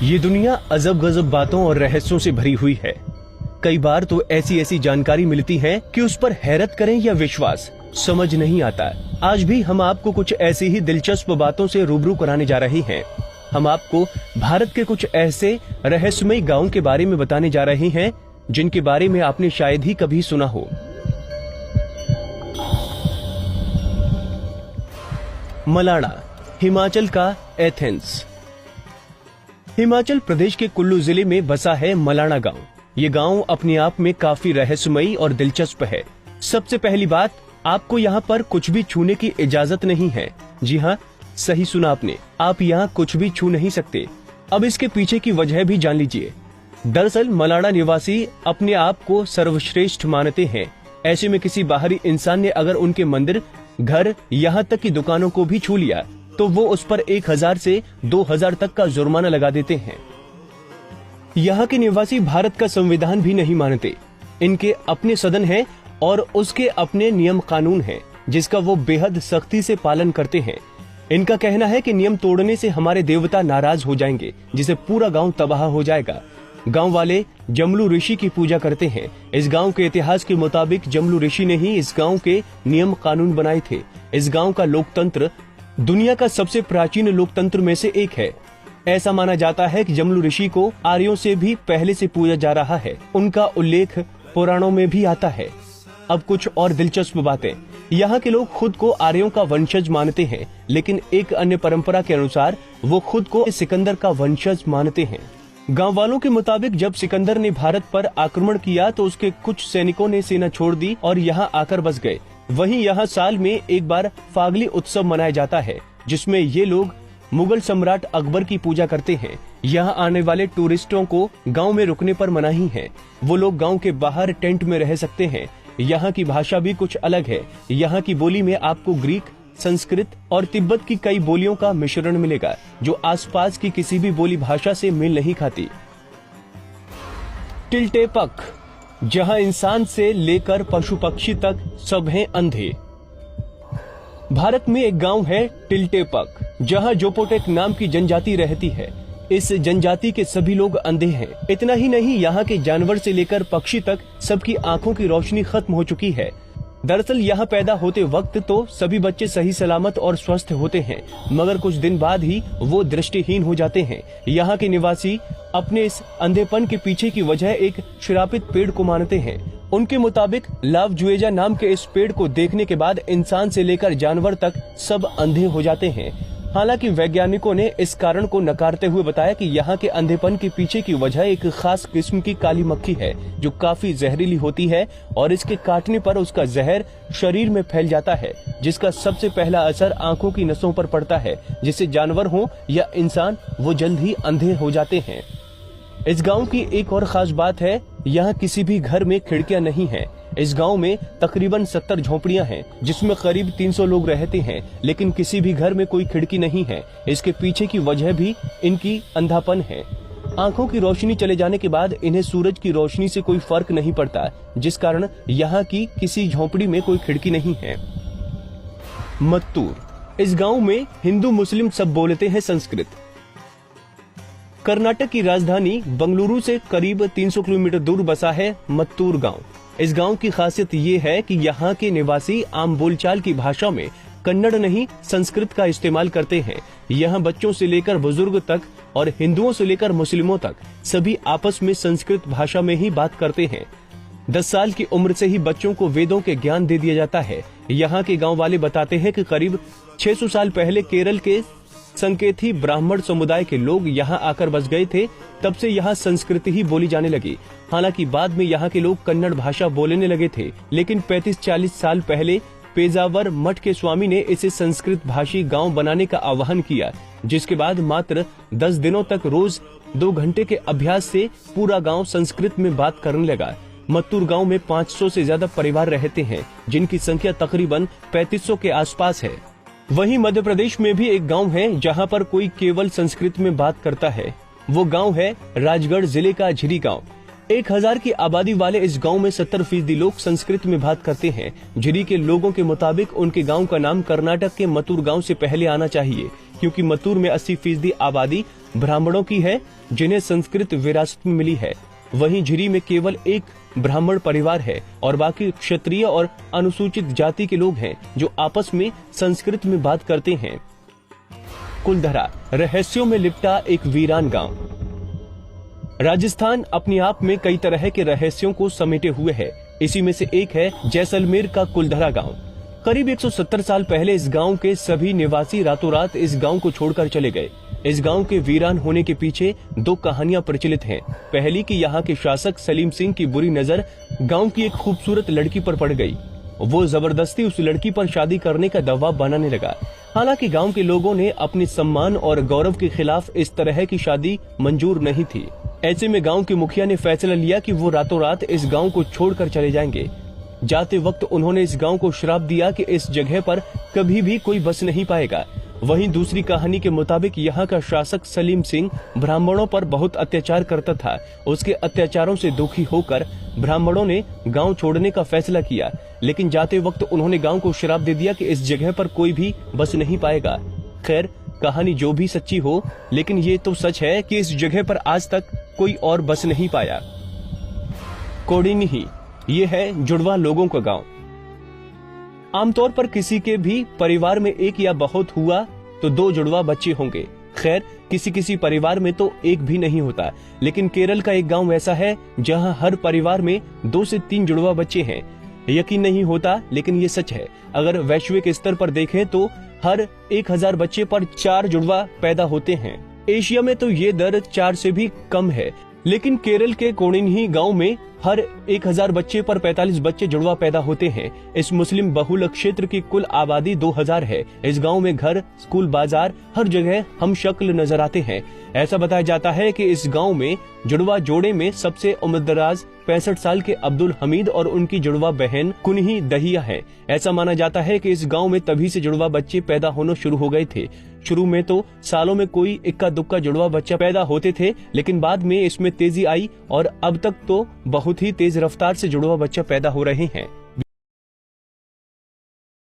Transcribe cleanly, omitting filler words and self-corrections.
ये दुनिया अजब गजब बातों और रहस्यों से भरी हुई है। कई बार तो ऐसी ऐसी जानकारी मिलती है कि उस पर हैरत करें या विश्वास समझ नहीं आता। आज भी हम आपको कुछ ऐसी ही दिलचस्प बातों से रूबरू कराने जा रहे हैं। हम आपको भारत के कुछ ऐसे रहस्यमय गांवों के बारे में बताने जा रहे हैं जिनके बारे में आपने शायद ही कभी सुना हो। मलाड़ा, हिमाचल का एथेंस। हिमाचल प्रदेश के कुल्लू जिले में बसा है मलाड़ा गांव। ये गांव अपने आप में काफी रहस्यमयी और दिलचस्प है। सबसे पहली बात, आपको यहाँ पर कुछ भी छूने की इजाजत नहीं है। जी हाँ, सही सुना आपने, आप यहाँ कुछ भी छू नहीं सकते। अब इसके पीछे की वजह भी जान लीजिए। दरअसल मलाड़ा निवासी अपने आप को सर्वश्रेष्ठ मानते हैं। ऐसे में किसी बाहरी इंसान ने अगर उनके मंदिर, घर, यहाँ तक की दुकानों को भी छू लिया तो वो उस पर 1000 से 2000 तक का जुर्माना लगा देते हैं। यहाँ के निवासी भारत का संविधान भी नहीं मानते। इनके अपने सदन है और उसके अपने नियम कानून हैं, जिसका वो बेहद सख्ती से पालन करते हैं। इनका कहना है कि नियम तोड़ने से हमारे देवता नाराज हो जाएंगे, जिससे पूरा गांव तबाह हो जाएगा। गांव वाले जमलू ऋषि की पूजा करते हैं। इस गांव के इतिहास के मुताबिक जमलू ऋषि ने ही इस गांव के नियम कानून बनाए थे। इस गांव का लोकतंत्र दुनिया का सबसे प्राचीन लोकतंत्र में से एक है। ऐसा माना जाता है कि जमलू ऋषि को आर्यों से भी पहले से पूजा जा रहा है। उनका उल्लेख पुराणों में भी आता है। अब कुछ और दिलचस्प बातें। यहाँ के लोग खुद को आर्यों का वंशज मानते हैं, लेकिन एक अन्य परंपरा के अनुसार वो खुद को सिकंदर का वंशज मानते हैं। गांव वालों के मुताबिक जब सिकंदर ने भारत पर आक्रमण किया तो उसके कुछ सैनिकों ने सेना छोड़ दी और यहाँ आकर बस गए। वहीं यहाँ साल में एक बार फागली उत्सव मनाया जाता है, जिसमें ये लोग मुगल सम्राट अकबर की पूजा करते हैं। यहाँ आने वाले टूरिस्टों को गांव में रुकने पर मनाही है। वो लोग गांव के बाहर टेंट में रह सकते हैं। यहाँ की भाषा भी कुछ अलग है। यहाँ की बोली में आपको ग्रीक, संस्कृत और तिब्बत की कई बोलियों का मिश्रण मिलेगा, जो आसपास की किसी भी बोली भाषा से मेल नहीं खाती। टिल्टेपक, जहां इंसान से लेकर पशु पक्षी तक सब हैं अंधे। भारत में एक गांव है टिल्टेपक, जहां जोपोटेक नाम की जनजाति रहती है। इस जनजाति के सभी लोग अंधे हैं। इतना ही नहीं, यहाँ के जानवर से लेकर पक्षी तक सबकी आंखों की रोशनी खत्म हो चुकी है। दरअसल यहाँ पैदा होते वक्त तो सभी बच्चे सही सलामत और स्वस्थ होते हैं, मगर कुछ दिन बाद ही वो दृष्टिहीन हो जाते हैं। यहाँ के निवासी अपने इस अंधेपन के पीछे की वजह एक श्रापित पेड़ को मानते हैं। उनके मुताबिक लाव जुएजा नाम के इस पेड़ को देखने के बाद इंसान से लेकर जानवर तक सब अंधे हो जाते हैं। हालांकि वैज्ञानिकों ने इस कारण को नकारते हुए बताया कि यहाँ के अंधेपन के पीछे की वजह एक खास किस्म की काली मक्खी है, जो काफी जहरीली होती है और इसके काटने पर उसका जहर शरीर में फैल जाता है, जिसका सबसे पहला असर आंखों की नसों पर पड़ता है, जिससे जानवर हो या इंसान वो जल्द ही अंधे हो जाते हैं। इस गांव की एक और खास बात है, यहाँ किसी भी घर में खिड़कियां नहीं हैं। इस गांव में तकरीबन 70 झोपड़ियां हैं, जिसमें करीब 300 लोग रहते हैं, लेकिन किसी भी घर में कोई खिड़की नहीं है। इसके पीछे की वजह भी इनकी अंधापन है। आंखों की रोशनी चले जाने के बाद इन्हें सूरज की रोशनी से कोई फर्क नहीं पड़ता, जिस कारण यहाँ की किसी झोपड़ी में कोई खिड़की नहीं है। मत्तूर, इस गाँव में हिंदू मुस्लिम सब बोलते हैं संस्कृत। कर्नाटक की राजधानी बंगलुरु से करीब 300 किलोमीटर दूर बसा है मत्तूर गांव। इस गांव की खासियत ये है कि यहाँ के निवासी आम बोलचाल की भाषा में कन्नड़ नहीं संस्कृत का इस्तेमाल करते हैं। यहाँ बच्चों से लेकर बुजुर्ग तक और हिंदुओं से लेकर मुस्लिमों तक सभी आपस में संस्कृत भाषा में ही बात करते हैं। 10 साल की उम्र से ही बच्चों को वेदों के ज्ञान दे दिया जाता है। यहाँ के गाँव वाले बताते हैं कि करीब 600 साल पहले केरल के संकेथी ब्राह्मण समुदाय के लोग यहाँ आकर बस गए थे। तब से यहाँ संस्कृत ही बोली जाने लगी। हालांकि बाद में यहाँ के लोग कन्नड़ भाषा बोलने लगे थे, लेकिन 35-40 साल पहले पेजावर मठ के स्वामी ने इसे संस्कृत भाषी गांव बनाने का आह्वान किया, जिसके बाद मात्र 10 दिनों तक रोज 2 घंटे के अभ्यास से पूरा गाँव संस्कृत में बात करने लगा। मत्तूर गाँव में 500 से ज्यादा परिवार रहते हैं, जिनकी संख्या तकरीबन 3500 के आसपास है। वहीं मध्य प्रदेश में भी एक गांव है जहां पर कोई केवल संस्कृत में बात करता है। वो गांव है राजगढ़ जिले का झिरी गांव। 1000 की आबादी वाले इस गांव में 70% लोग संस्कृत में बात करते हैं। झिरी के लोगों के मुताबिक उनके गांव का नाम कर्नाटक के मत्तूर गांव से पहले आना चाहिए, क्योंकि मत्तूर में 80% आबादी ब्राह्मणों की है, जिन्हें संस्कृत विरासत में मिली है। वहीं झिरी में केवल एक ब्राह्मण परिवार है और बाकी क्षत्रिय और अनुसूचित जाति के लोग हैं जो आपस में संस्कृत में बात करते हैं। कुलधरा, रहस्यों में लिपटा एक वीरान गांव। राजस्थान अपने आप में कई तरह के रहस्यों को समेटे हुए है। इसी में से एक है जैसलमेर का कुलधरा गांव। करीब 170 साल पहले इस गांव के सभी निवासी रातों रात इस गांव को छोड़कर चले गए। इस गांव के वीरान होने के पीछे दो कहानियां प्रचलित हैं। पहली कि यहाँ के शासक सलीम सिंह की बुरी नजर गांव की एक खूबसूरत लड़की पर पड़ गई। वो जबरदस्ती उस लड़की पर शादी करने का दबाव बनाने लगा। हालांकि गांव के लोगों ने अपने सम्मान और गौरव के खिलाफ इस तरह की शादी मंजूर नहीं थी। ऐसे में गांव के मुखिया ने फैसला लिया कि वो रातों रात इस गांव को छोड़कर चले जाएंगे। जाते वक्त उन्होंने इस गांव को श्राप दिया कि इस जगह पर कभी भी कोई बस नहीं पाएगा। वहीं दूसरी कहानी के मुताबिक यहाँ का शासक सलीम सिंह ब्राह्मणों पर बहुत अत्याचार करता था। उसके अत्याचारों से दुखी होकर ब्राह्मणों ने गांव छोड़ने का फैसला किया, लेकिन जाते वक्त उन्होंने गांव को श्राप दे दिया कि इस जगह पर कोई भी बस नहीं पाएगा। खैर, कहानी जो भी सच्ची हो, लेकिन ये तो सच है कि इस जगह पर आज तक कोई और बस नहीं पाया। कोडिन्ही, ये है जुड़वा लोगों का गांव। आमतौर पर किसी के भी परिवार में एक या बहुत हुआ तो दो जुड़वा बच्चे होंगे। खैर, किसी किसी परिवार में तो एक भी नहीं होता, लेकिन केरल का एक गांव ऐसा है जहां हर परिवार में 2 से 3 जुड़वा बच्चे हैं। यकीन नहीं होता, लेकिन ये सच है। अगर वैश्विक स्तर पर देखें तो हर 1000 बच्चे पर 4 जुड़वा पैदा होते हैं। एशिया में तो ये दर 4 से भी कम है, लेकिन केरल के कोडिन्ही गांव में हर 1000 बच्चे पर 45 बच्चे जुड़वा पैदा होते हैं। इस मुस्लिम बहुल क्षेत्र की कुल आबादी 2000 है। इस गांव में घर, स्कूल, बाजार, हर जगह हम शक्ल नजर आते हैं। ऐसा बताया जाता है कि इस गांव में जुड़वा जोड़े में सबसे उम्रदराज 65 साल के अब्दुल हमीद और उनकी जुड़वा बहन कुन्ही दहिया है। ऐसा माना जाता है कि इस गांव में तभी से जुड़वा बच्चे पैदा होना शुरू हो गए थे। शुरू में तो सालों में कोई इक्का दुक्का जुड़वा बच्चा पैदा होते थे, लेकिन बाद में इसमें तेजी आई और अब तक तो बहुत ही तेज रफ्तार से जुड़वा बच्चा पैदा हो रहे हैं।